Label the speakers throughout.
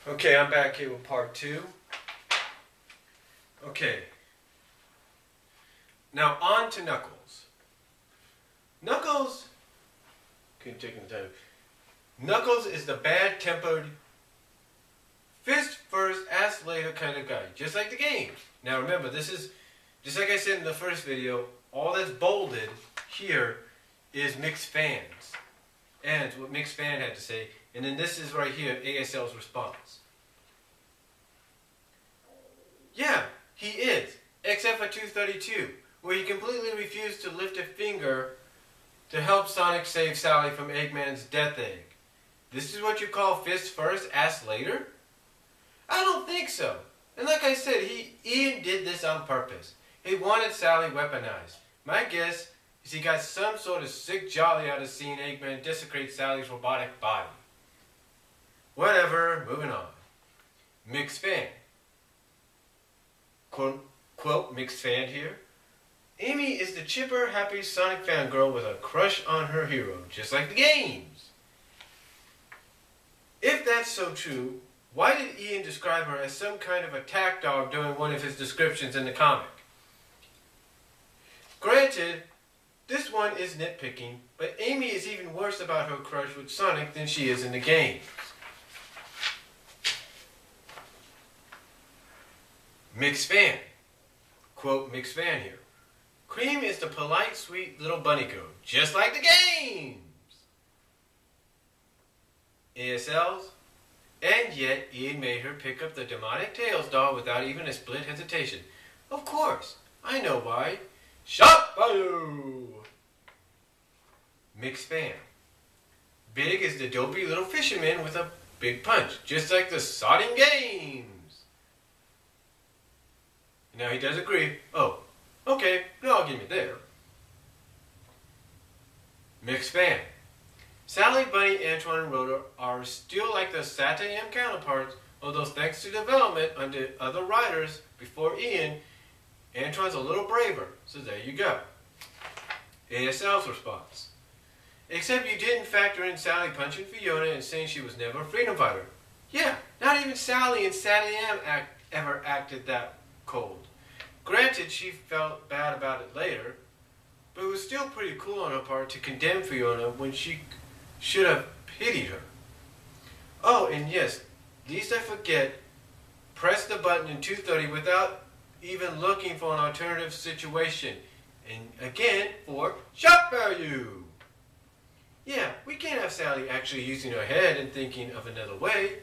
Speaker 1: Okay, I'm back here with part 2. Okay. Now on to Knuckles. Knuckles is the bad-tempered, fist first, ass later kind of guy, just like the game. Now remember, this is, just like I said in the first video, all that's bolded here is Mixed Fans. And what Mixed Fan had to say. And then this is right here, ASL's response. Yeah, he is. Except for 232, where he completely refused to lift a finger to help Sonic save Sally from Eggman's death egg. This is what you call fist first, ass later? I don't think so. And like I said, Ian did this on purpose. He wanted Sally weaponized. My guess is he got some sort of sick jolly out of seeing Eggman desecrate Sally's robotic body. Whatever, moving on. Mixed Fan. Quote, Mixed Fan here. Amy is the chipper, happy Sonic fangirl with a crush on her hero, just like the games. If that's so true, why did Ian describe her as some kind of attack dog during one of his descriptions in the comic? Granted, this one is nitpicking, but Amy is even worse about her crush with Sonic than she is in the game. Mixed Fan. Quote Mixed Fan here. Cream is the polite, sweet little bunny girl, just like the games. ASL's. And yet, Ian made her pick up the demonic Tails doll without even a split hesitation. Of course, I know why. Shot fire! Mixed Fan. Big is the dopey little fisherman with a big punch, just like the sodding games. Now he does agree. Oh, okay, no argument there. Mixed Fan. Sally, Bunny, Antoine, and Rhoda are still like the SatAM counterparts, although thanks to development under other writers before Ian, Antoine's a little braver, so there you go. ASL's response. Except you didn't factor in Sally punching Fiona and saying she was never a freedom fighter. Yeah, not even Sally and SatAM ever acted that cold. Granted, she felt bad about it later, but it was still pretty cool on her part to condemn Fiona when she should have pitied her. Oh, and yes, lest I forget, press the button in 230 without even looking for an alternative situation. And again, for shock value. Yeah, we can't have Sally actually using her head and thinking of another way.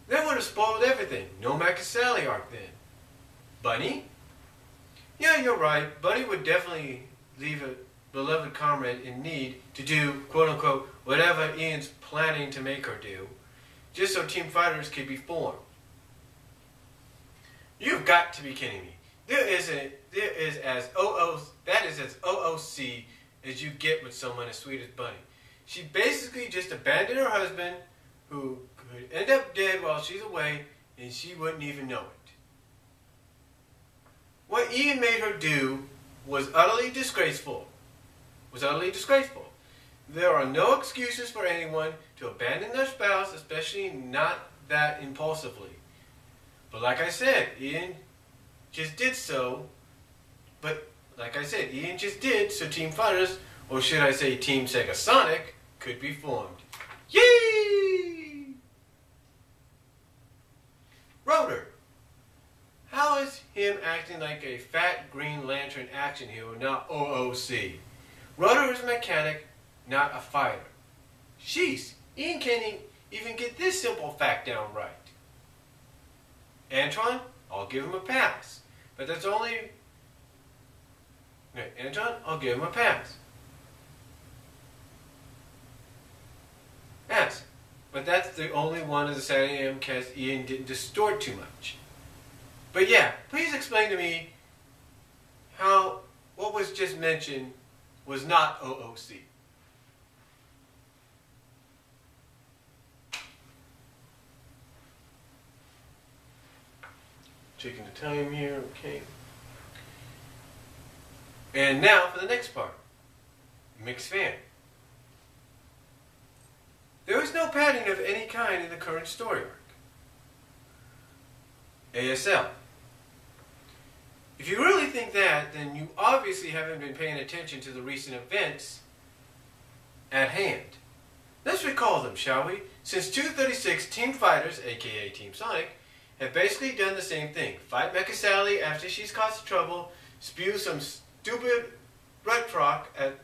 Speaker 1: That would have spoiled everything. No Mac and Sally arc then. Bunny? Yeah, you're right. Bunny would definitely leave a beloved comrade in need to do, quote-unquote, whatever Ian's planning to make her do, just so Team Fighters could be formed. You've got to be kidding me. That is as OOC as you get with someone as sweet as Bunny. She basically just abandoned her husband, who could end up dead while she's away, and she wouldn't even know it. What Ian made her do was utterly disgraceful. There are no excuses for anyone to abandon their spouse, especially not that impulsively. But like I said, Ian just did so. So Team Fighters, or should I say Team Sega Sonic, could be formed. Yay! Rotor. How is him acting like a fat Green Lantern action hero, not OOC? Rotor is a mechanic, not a fighter. Jeez, Ian can't even get this simple fact down right. Antoine, I'll give him a pass. But that's only... Antoine, I'll give him a pass. Yes, but that's the only one of the SatAM cast Ian didn't distort too much. But yeah, please explain to me how what was just mentioned was not OOC. Checking the time here, okay. And now for the next part. Mixed Fan. There is no padding of any kind in the current story arc. ASL. If you really think that, then you obviously haven't been paying attention to the recent events at hand. Let's recall them, shall we? Since 236, Team Fighters, aka Team Sonic, have basically done the same thing. Fight Mecha Sally after she's caused trouble, spew some stupid rhetoric at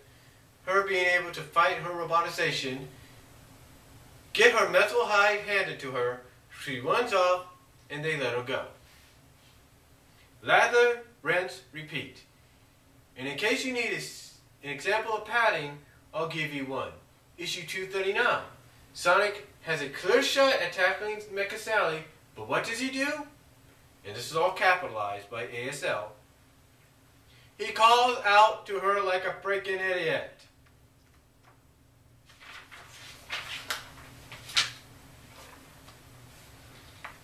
Speaker 1: her being able to fight her robotization, get her metal hide handed to her, she runs off, and they let her go. Lather, rinse, repeat. And in case you need an example of padding, I'll give you one. Issue 239. Sonic has a clear shot at tackling Mecha Sally, but what does he do? And this is all capitalized by ASL. He calls out to her like a freaking idiot.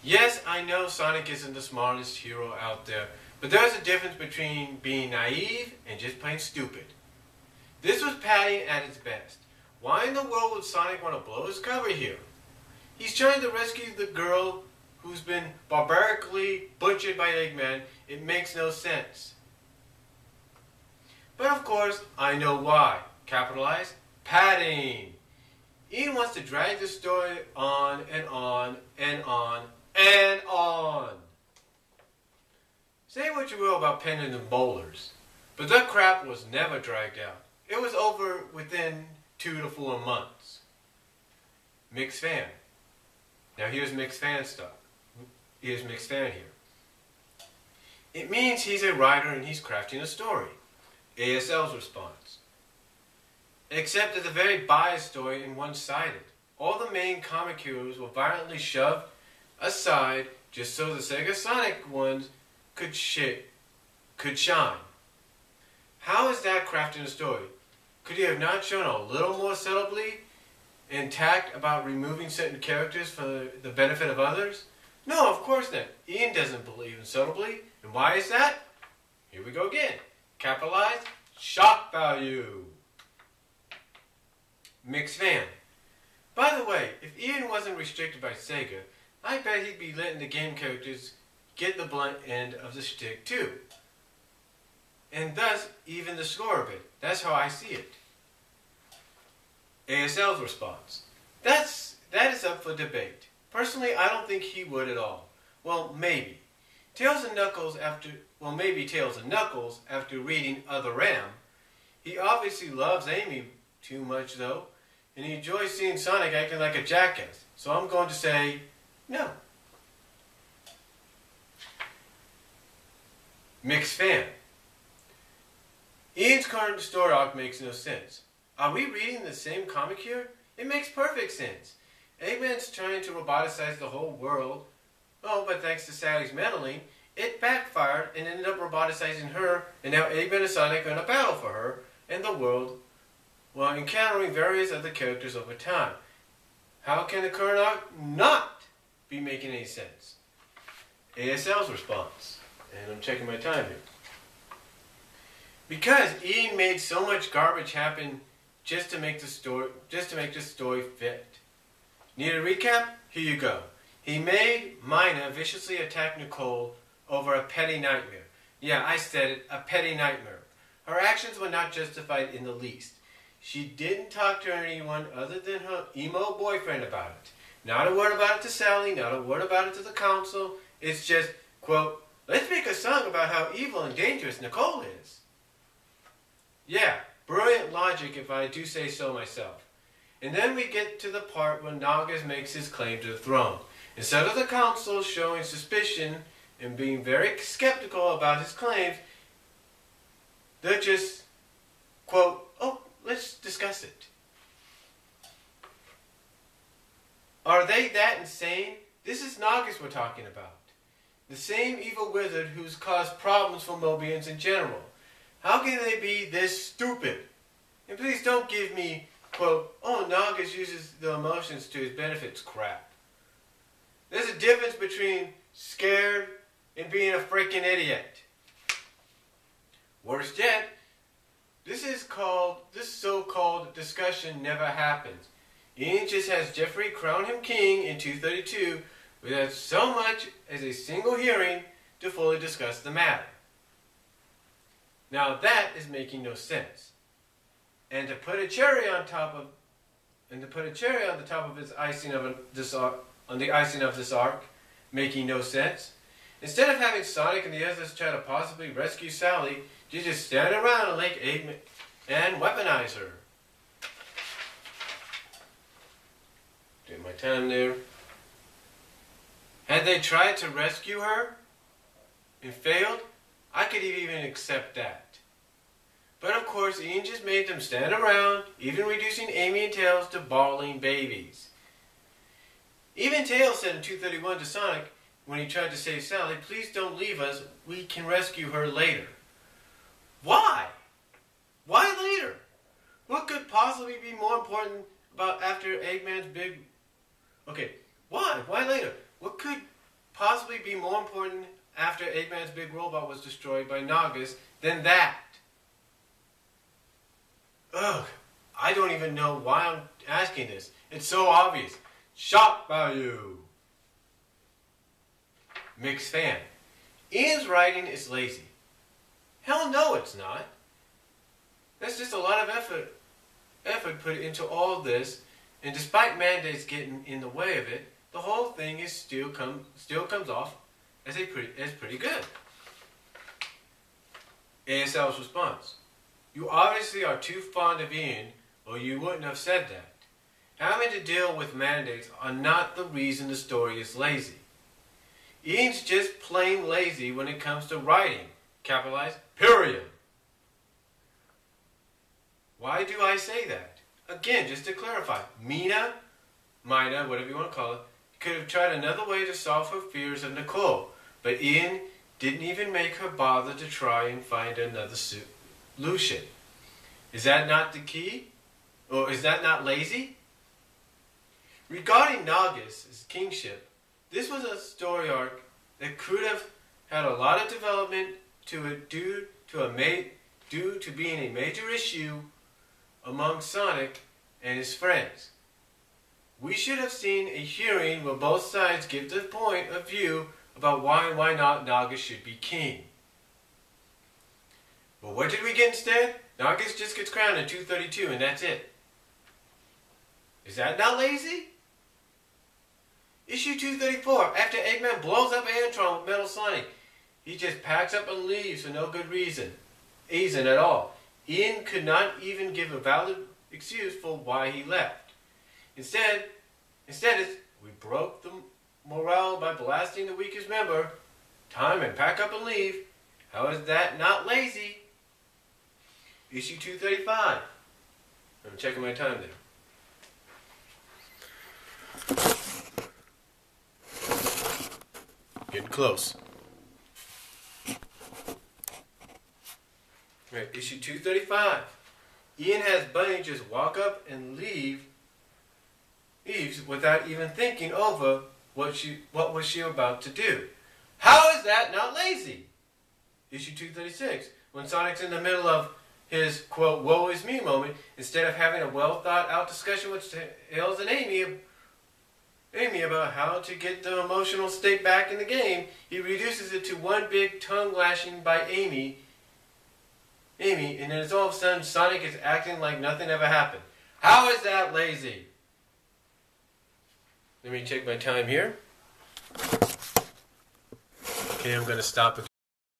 Speaker 1: Yes, I know Sonic isn't the smartest hero out there, but there's a difference between being naive and just plain stupid. This was padding at its best. Why in the world would Sonic want to blow his cover here? He's trying to rescue the girl who's been barbarically butchered by Eggman. It makes no sense. But of course, I know why. Capitalized, padding. Ian wants to drag the story on and on and on and on. Say what you will about pendants and bowlers, but that crap was never dragged out. It was over within 2 to 4 months. Mixed fan. Now here's mixed fan stuff. Here's mixed fan here. It means he's a writer and he's crafting a story. ASL's response. Except it's a very biased story and one-sided. All the main comic heroes were violently shoved aside just so the Sega Sonic ones could shine. How is that crafting a story? Could he have not shown a little more subtly and tact about removing certain characters for the benefit of others? No, of course not. Ian doesn't believe in subtlety. And why is that? Here we go again. Capitalized, shock value. Mixed fan. By the way, if Ian wasn't restricted by Sega, I bet he'd be letting the game characters get the blunt end of the stick too. And thus, even the score of it. That's how I see it. ASL's response. That is up for debate. Personally, I don't think he would at all. Well, maybe. Maybe Tails and Knuckles after reading Other Ram. He obviously loves Amy too much though, and he enjoys seeing Sonic acting like a jackass. So I'm going to say no. Mixed fan. Ian's current story arc makes no sense. Are we reading the same comic here? It makes perfect sense. Eggman's trying to roboticize the whole world. Oh, but thanks to Sally's meddling, it backfired and ended up roboticizing her, and now Eggman and Sonic are in a battle for her and the world while encountering various other characters over time. How can the current arc not be making any sense? ASL's response. And I'm checking my time here. Because Ian made so much garbage happen just to make the story fit. Need a recap? Here you go. He made Mina viciously attack Nicole over a petty nightmare. Yeah, I said it, a petty nightmare. Her actions were not justified in the least. She didn't talk to anyone other than her emo boyfriend about it. Not a word about it to Sally, not a word about it to the council. It's just, quote, let's make a song about how evil and dangerous Nicole is. Yeah, brilliant logic if I do say so myself. And then we get to the part where Nagas makes his claim to the throne. Instead of the council showing suspicion and being very skeptical about his claims, they're just, quote, oh, let's discuss it. Are they that insane? This is Nagas we're talking about. The same evil wizard who's caused problems for Mobians in general. How can they be this stupid? And please don't give me, quote, oh, Nagas uses the emotions to his benefits crap. There's a difference between scared and being a freaking idiot. Worse yet, this so-called discussion never happens. Ian just has Jeffrey crown him king in 232 without so much as a single hearing to fully discuss the matter. Now that is making no sense. And to put a cherry on top of his icing of this arc, making no sense. Instead of having Sonic and the others try to possibly rescue Sally, you just stand around and like Eggman and weaponize her. Doing my time there. Had they tried to rescue her and failed, I could even accept that. But of course, Ian just made them stand around, even reducing Amy and Tails to bawling babies. Even Tails said in 231 to Sonic, when he tried to save Sally, "Please don't leave us, we can rescue her later." Why? Why later? What could possibly be more important about after Eggman's big... Okay, why? Why later? What could possibly be more important after Eggman's big robot was destroyed by Nagas than that? Ugh, I don't even know why I'm asking this. It's so obvious. Shock value. Mixed fan. Ian's writing is lazy. Hell no, it's not. That's just a lot of effort put into all this, and despite mandates getting in the way of it, the whole thing is still comes off as pretty good. ASL's response. You obviously are too fond of Ian, or you wouldn't have said that. Having to deal with mandates are not the reason the story is lazy. Ian's just plain lazy when it comes to writing. Capitalized, period. Why do I say that? Again, just to clarify, Mina, whatever you want to call it, could have tried another way to solve her fears of Nicole, but Ian didn't even make her bother to try and find another solution. Is that not the key? Or is that not lazy? Regarding Nagas' kingship, this was a story arc that could have had a lot of development to it due to being a major issue among Sonic and his friends. We should have seen a hearing where both sides give their point of view about why and why not Nagas should be king. But what did we get instead? Nagas just gets crowned in 232 and that's it. Is that not lazy? Issue 234, after Eggman blows up Antron with Metal Sonic, he just packs up and leaves for no good reason at all. Ian could not even give a valid excuse for why he left. Instead, we broke the morale by blasting the weakest member. Time and pack up and leave. How is that not lazy? Issue 235. I'm checking my time there. Getting close. Right, issue 235. Ian has Bunny just walk up and leaves without even thinking over what was she about to do. How is that not lazy? Issue 236. When Sonic's in the middle of his, quote, woe is me moment, instead of having a well thought out discussion with Tails and Amy about how to get the emotional state back in the game, he reduces it to one big tongue lashing by Amy, and then all of a sudden Sonic is acting like nothing ever happened. How is that lazy? Let me take my time here. Okay, I'm going to stop again.